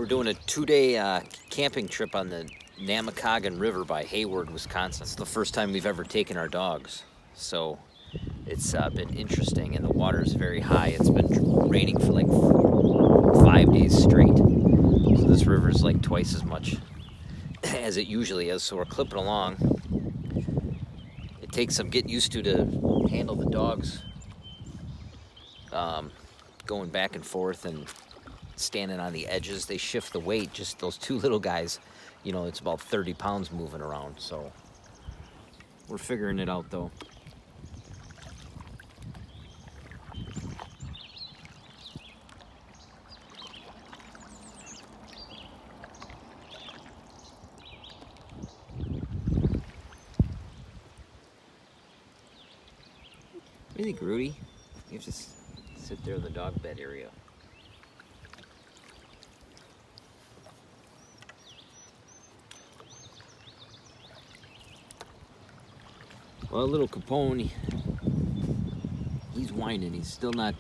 We're doing a 2-day camping trip on the Namekagon River by Hayward, Wisconsin. It's the first time we've ever taken our dogs, so it's been interesting, and the water's very high. It's been raining for like 5 days straight, so this river's like twice as much as it usually is, so we're clipping along. It takes some getting used to handle the dogs going back and forth and standing on the edges. They shift the weight. Just those two little guys, you know, it's about 30 pounds moving around, so we're figuring it out though. What do you think, Rudy? You have to sit there in the dog bed area. Well, little Capone, he's whining. He's still not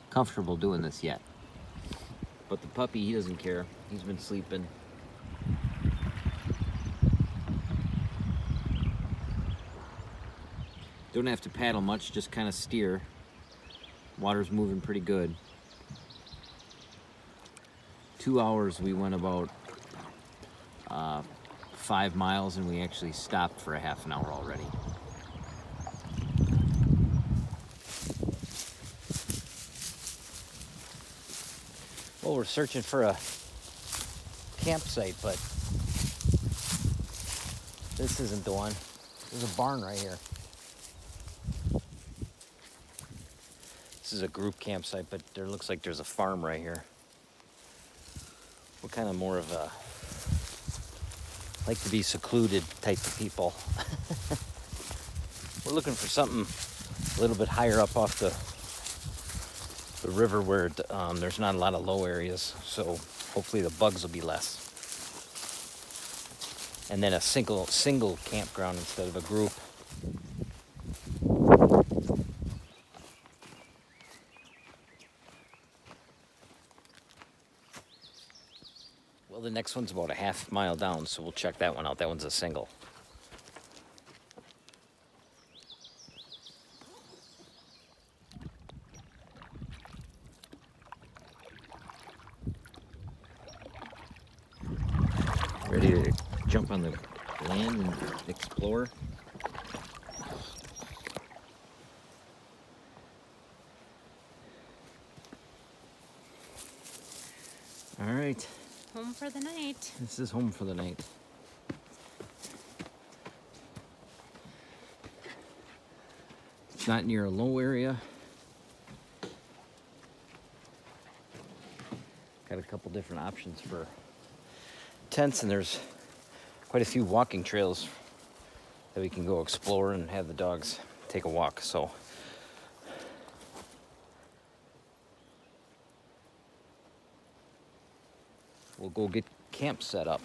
comfortable doing this yet. But the puppy, he doesn't care. He's been sleeping. Don't have to paddle much, just kind of steer. Water's moving pretty good. 2 hours we went about 5 miles, and we actually stopped for a half an hour already. Well, we're searching for a campsite, but this isn't the one. There's a barn right here. This is a group campsite, but there looks like there's a farm right here. We're kind of more of a like to be secluded type of people. We're looking for something a little bit higher up off the river where there's not a lot of low areas, so hopefully the bugs will be less. And then a single campground instead of a group. Well, the next one's about a half mile down, so we'll check that one out. That one's a single. Ready to jump on the land and explore? All right. Home for the night. This is home for the night. It's not near a low area. Got a couple different options for tents, and there's quite a few walking trails that we can go explore and have the dogs take a walk. So we'll go get camp set up.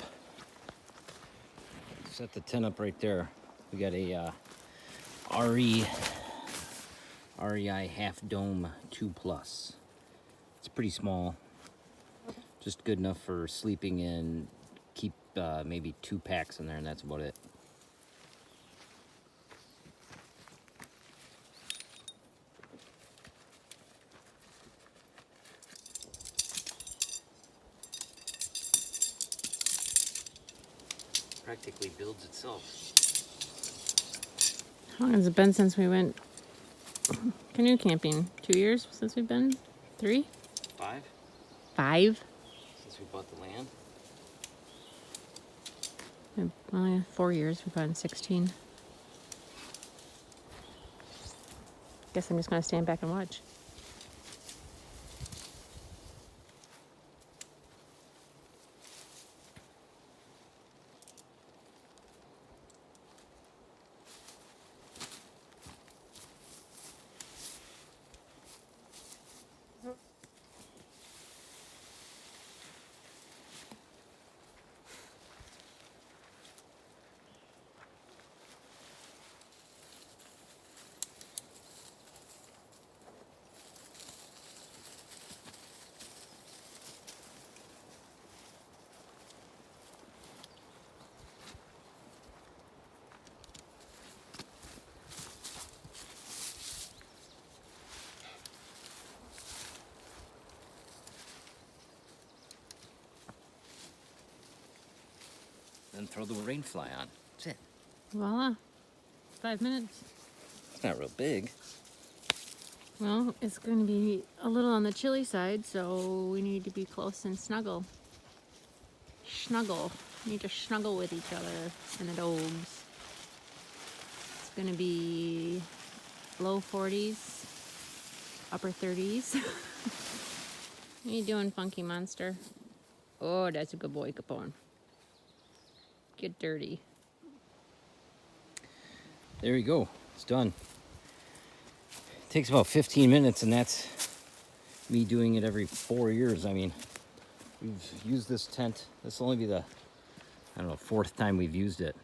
Set the tent up right there. We got a REI Half Dome 2+. It's pretty small, just good enough for sleeping in. Keep maybe 2 packs in there, and that's about it. Practically builds itself. How long has it been since we went canoe camping? 2 years since we've been? 3? 5? 5? Since we bought the land. Well, yeah, 4 years. We bought in 16. Guess I'm just gonna stand back and watch. then throw the rain fly on. That's it. Voila. 5 minutes. It's not real big. Well, it's going to be a little on the chilly side, so we need to be close and snuggle. Snuggle. We need to snuggle with each other and the dogs. It's going to be low 40s, upper 30s. What are you doing, funky monster? Oh, that's a good boy, Capone. Get dirty. There you go. It's done. It takes about 15 minutes, and that's me doing it every 4 years. I mean, we've used this tent. This will only be the, I don't know, 4th time we've used it.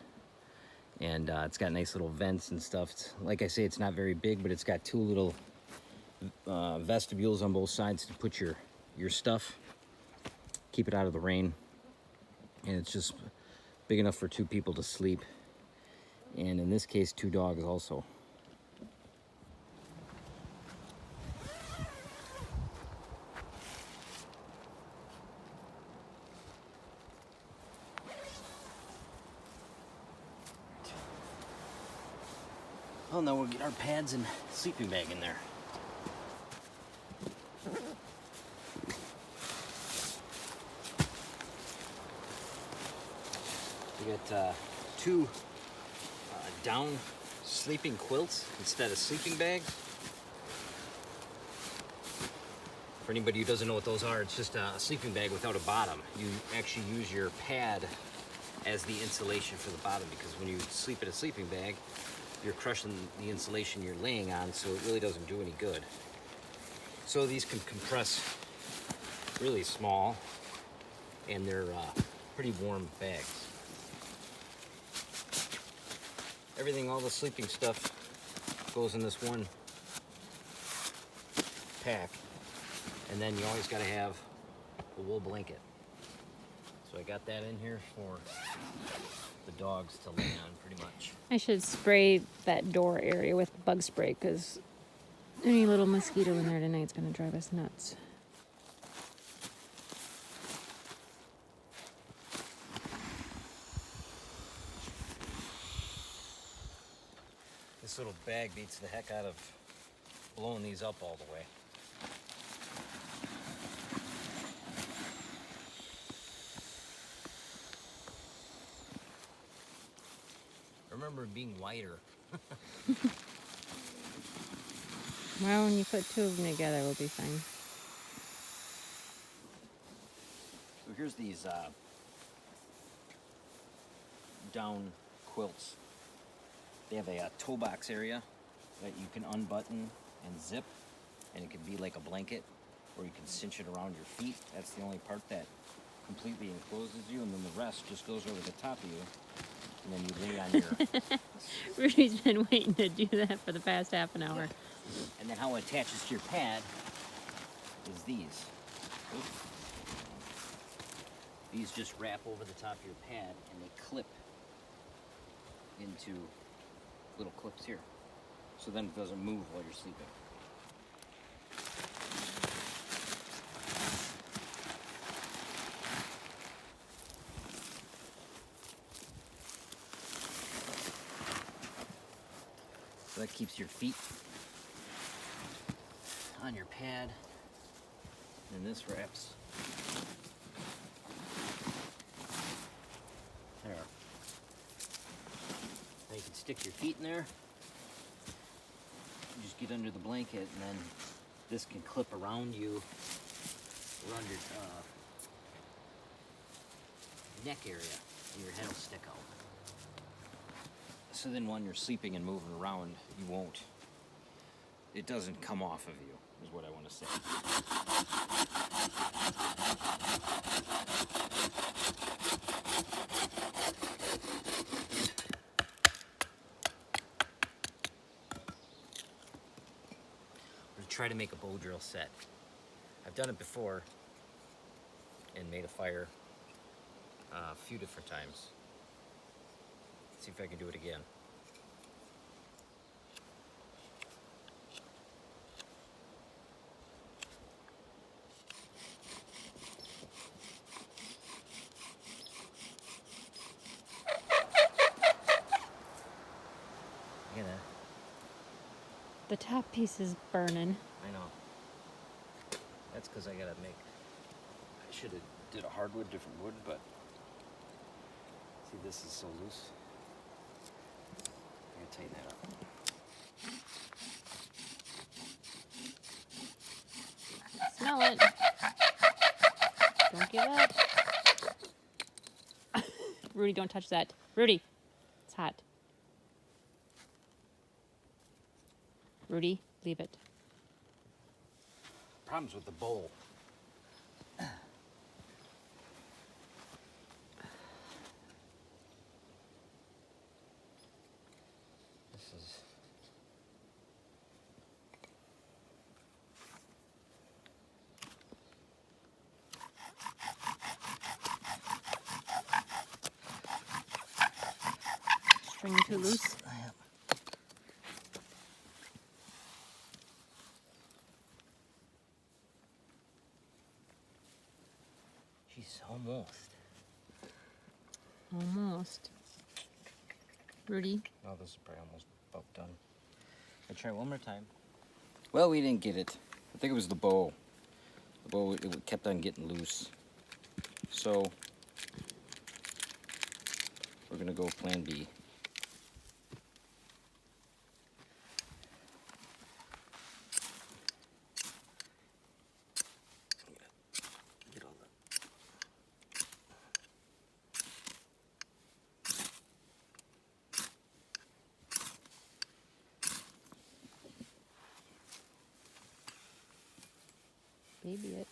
And it's got nice little vents and stuff. Like I say, it's not very big, but it's got 2 little vestibules on both sides to put your stuff. Keep it out of the rain. And it's just big enough for 2 people to sleep. And in this case, 2 dogs also. Well, now we'll get our pads and sleeping bag in there. We got 2 down sleeping quilts instead of sleeping bags. For anybody who doesn't know what those are, it's just a sleeping bag without a bottom. You actually use your pad as the insulation for the bottom, because when you sleep in a sleeping bag, you're crushing the insulation you're laying on, so it really doesn't do any good. So these can compress really small, and they're pretty warm bags. Everything, all the sleeping stuff goes in this one pack, and then you always got to have a wool blanket. So I got that in here for the dogs to lay on, pretty much. I should spray that door area with bug spray, because any little mosquito in there tonight is going to drive us nuts. This little bag beats the heck out of blowing these up all the way. I remember it being wider. Well, when you put 2 of them together, we'll be fine. So here's these down quilts. They have a toe box area that you can unbutton and zip, and it can be like a blanket, or you can cinch it around your feet. That's the only part that completely encloses you, and then the rest just goes over the top of you, and then you lay on your... Rudy's been waiting to do that for the past half an hour. And then how it attaches to your pad is these. Oops. These just wrap over the top of your pad, and they clip into little clips here. So then it doesn't move while you're sleeping. So that keeps your feet on your pad, and this wraps there. Now you can stick your feet in there. You just get under the blanket, and then this can clip around you, around your neck area, and your head will stick out. So then when you're sleeping and moving around, you won't. It doesn't come off of you, is what I want to say. I'm going to try to make a bow drill set. I've done it before and made a fire a few different times. See if I can do it again. The top piece is burning. I know. That's because I gotta make. I should have did a hardwood, different wood, but see, this is so loose. I gotta tighten that up. Smell it. Don't give up. Rudy, don't touch that. Rudy, it's hot. Rudy, leave it. Problems with the bowl. This is. String too loose. Jeez, almost. Almost. Rudy, No, this is probably almost about done. I try one more time. Well, we didn't get it. I think it was the bow. The bow, it kept on getting loose. So, we're gonna go plan B. Get all the. baby it.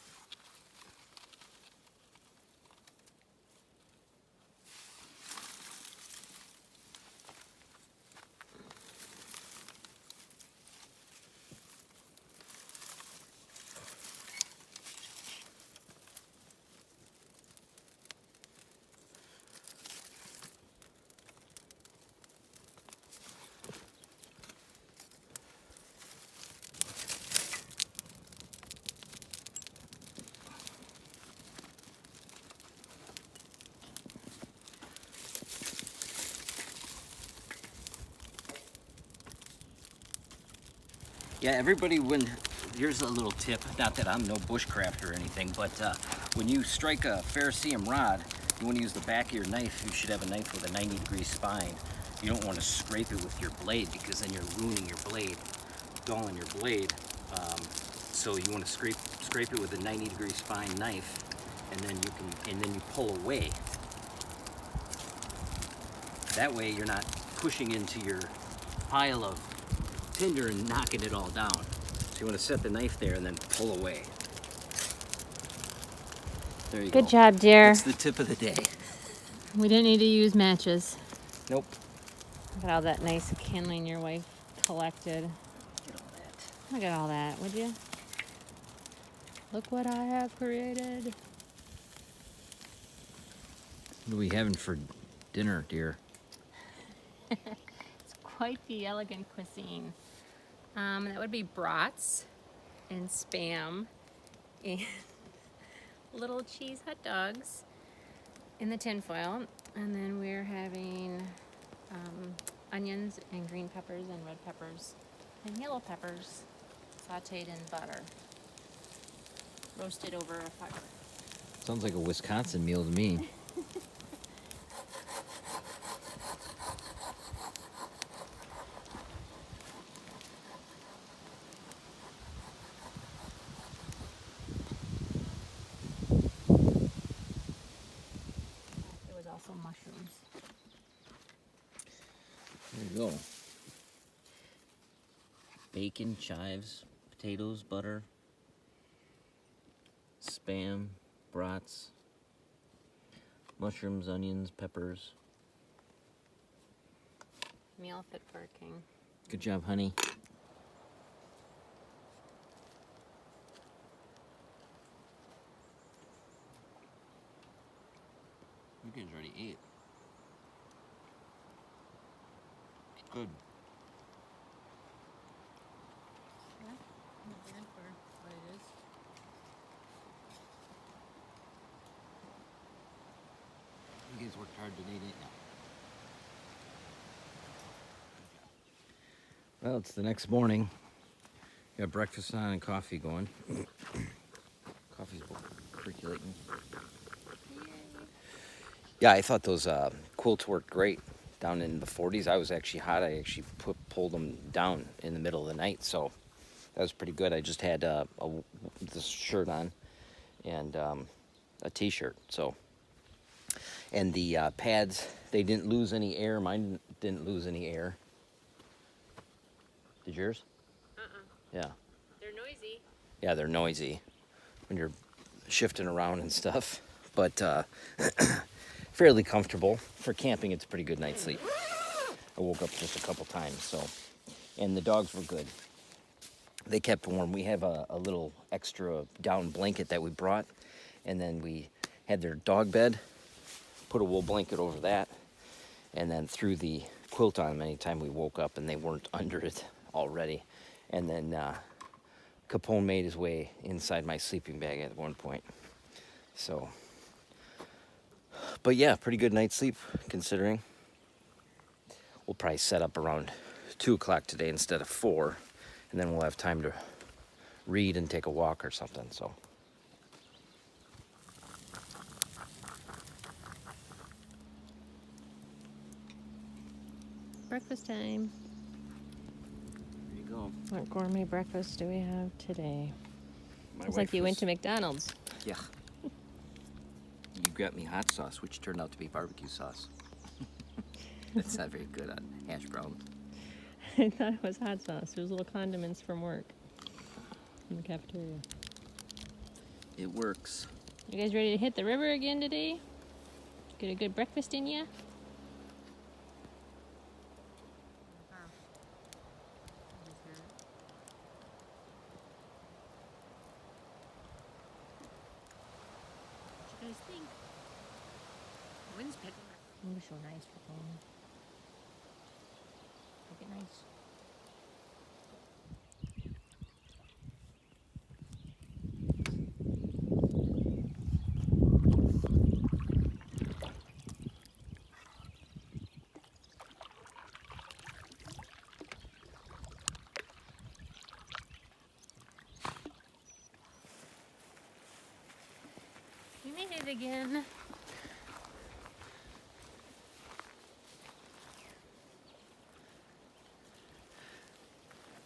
Yeah, everybody, here's a little tip, not that I'm no bushcrafter or anything, but when you strike a ferrocerium rod, you want to use the back of your knife. You should have a knife with a 90-degree spine. You don't want to scrape it with your blade because then you're ruining your blade, dulling your blade. So you want to scrape it with a 90-degree spine knife, and then you pull away. That way you're not pushing into your pile of tinder and knocking it all down. So you want to set the knife there and then pull away. There you go. Good job, dear. That's the tip of the day. We didn't need to use matches. Nope. Look at all that nice kindling your wife collected. Get all that. Look at all that, would you? Look what I have created. What are we having for dinner, dear? It's quite the elegant cuisine. That would be brats and spam and little cheese hot dogs in the tin foil. And then we're having onions and green peppers and red peppers and yellow peppers sauteed in butter, roasted over a fire. Sounds like a Wisconsin meal to me. There was also mushrooms. There you go. Bacon, chives, potatoes, butter, spam, brats, mushrooms, onions, peppers. Meal fit for a king. Good job, honey. You guys already ate. Good. Yeah, not bad for what it is. You guys worked hard today, didn't you? Well, it's the next morning. Got breakfast on and coffee going. Coffee's percolating. Yeah, I thought those quilts worked great down in the 40s. I was actually hot. I actually pulled them down in the middle of the night, so that was pretty good. I just had this shirt on and a t-shirt. So, and the pads, they didn't lose any air. Mine didn't lose any air. Did yours? Yeah. They're noisy. Yeah, they're noisy when you're shifting around and stuff, but fairly comfortable. For camping, it's a pretty good night's sleep. I woke up just a couple times, so. And the dogs were good. They kept warm. We have a little extra down blanket that we brought, and then we had their dog bed, put a wool blanket over that, and then threw the quilt on them anytime we woke up and they weren't under it already. And then Capone made his way inside my sleeping bag at one point. So, but yeah, pretty good night's sleep considering. We'll probably set up around 2 o'clock today instead of 4, and then we'll have time to read and take a walk or something. So. Breakfast time. There you go. What gourmet breakfast do we have today? My It's wife like you was- went to McDonald's. Yeah. You got me hot sauce, which turned out to be barbecue sauce. That's not very good on hash brown. I thought it was hot sauce. It was little condiments from work in the cafeteria. It works. You guys ready to hit the river again today? Get a good breakfast in ya? What you guys think? Wind's picking up. It was so nice for home. Make it nice. We made it again.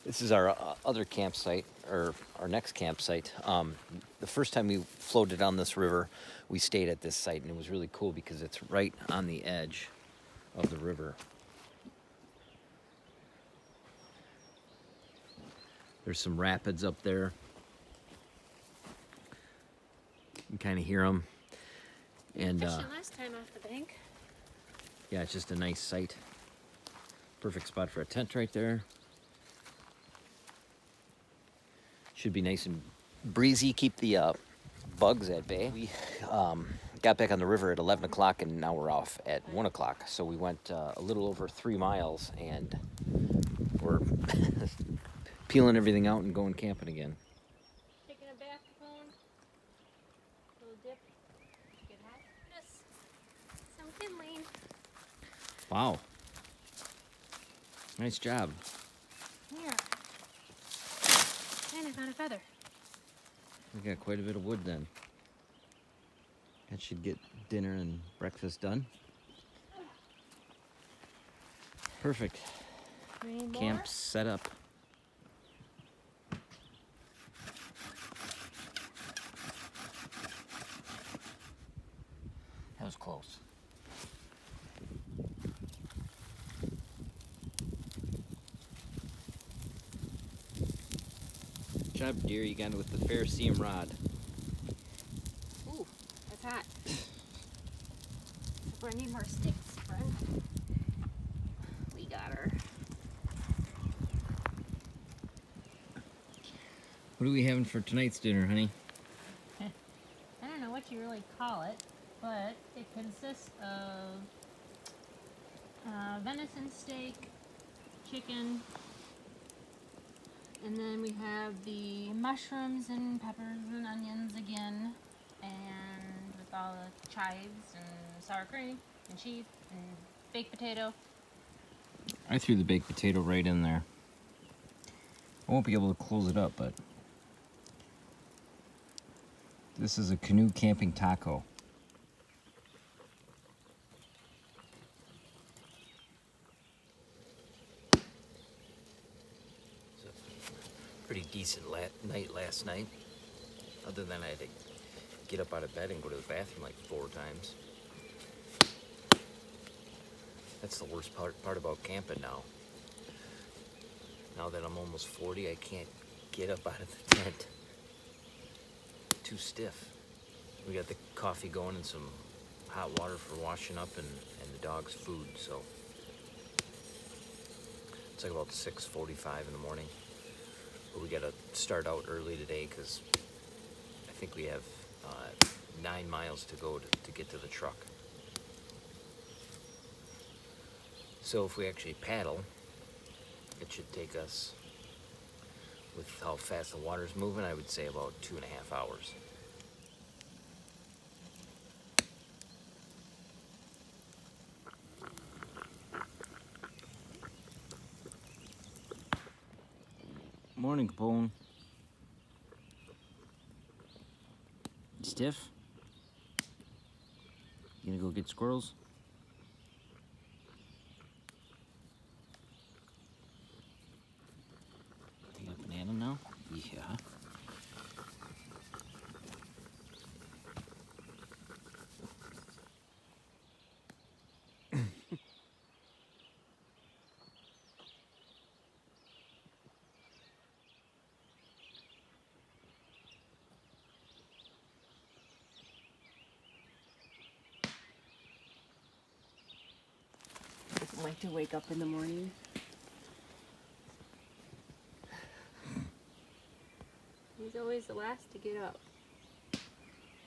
This is our other campsite, or our next campsite. The first time we floated down this river, we stayed at this site, and it was really cool because it's right on the edge of the river. There's some rapids up there. You can kind of hear them. And Fishing last time off the bank. yeah, it's just a nice site. Perfect spot for a tent right there. Should be nice and breezy, keep the bugs at bay. We got back on the river at 11 o'clock and now we're off at 1 o'clock. So we went a little over 3 miles and we're peeling everything out and going camping again. Taking a bath, Capone. Little dip. Get hot. Yes. Some kindling. Wow. Nice job. Here. And I found a feather. We got quite a bit of wood then. That should get dinner and breakfast done. Perfect. Need more? Camp set up. That was close. Good job, dear. You got it with the Ferricium rod. Ooh, that's hot. Except I need more sticks, friend. We got her. What are we having for tonight's dinner, honey? I don't know what you really call it, but it consists of venison steak, chicken, and then we have the mushrooms and peppers and onions again, and with all the chives and sour cream and cheese and baked potato. I threw the baked potato right in there. I won't be able to close it up, but this is a Canoe camping taco. It's a pretty decent night last night, other than I had to get up out of bed and go to the bathroom like 4 times. That's the worst part about camping now. Now that I'm almost 40, I can't get up out of the tent. Too stiff. We got the coffee going and some hot water for washing up and the dog's food, so it's like about 6:45 in the morning. But we gotta start out early today because I think we have 9 miles to go to get to the truck. So if we actually paddle, it should take us, with how fast the water's moving, I would say about 2.5 hours. Morning, Capone. Stiff? You gonna go get squirrels? They got a banana now? Yeah. Doesn't like to wake up in the morning. He's always the last to get up.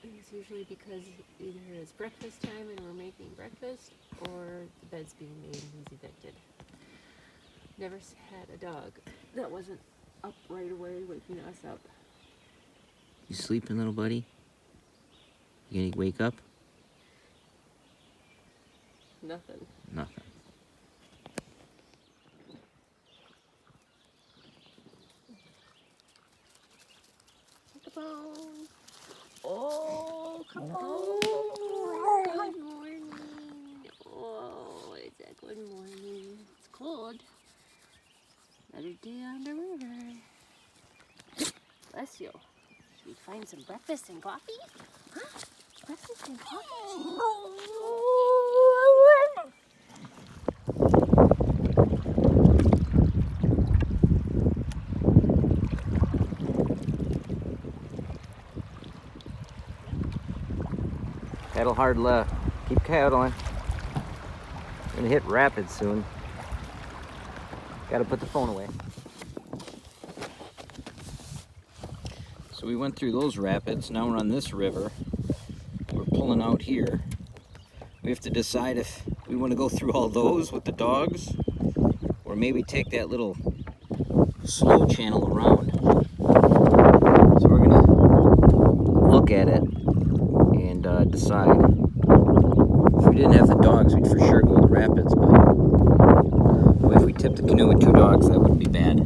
And it's usually because either it's breakfast time and we're making breakfast, or the bed's being made and he's evicted. Never had a dog that wasn't up right away waking us up. You sleeping, little buddy? You gonna wake up? Nothing. Nothing. Capone. Oh, Capone. Good morning. Oh, it's a good morning. It's cold. Another day on the river. Bless you. Should we find some breakfast and coffee? Huh? Breakfast and coffee? Paddle hard left. Keep paddling. We're gonna hit rapids soon. Gotta put the phone away. So we went through those rapids. Now we're on this river. We're pulling out here. We have to decide if we want to go through all those with the dogs, or maybe take that little slow channel around. So we're gonna look at it and decide. If we didn't have the dogs, we'd for sure go the rapids, but if we tipped the canoe with 2 dogs, that wouldn't be bad.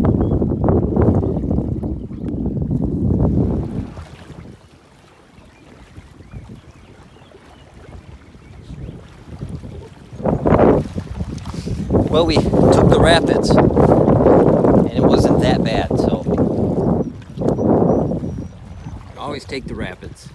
Well, we took the rapids, and it wasn't that bad, so always take the rapids.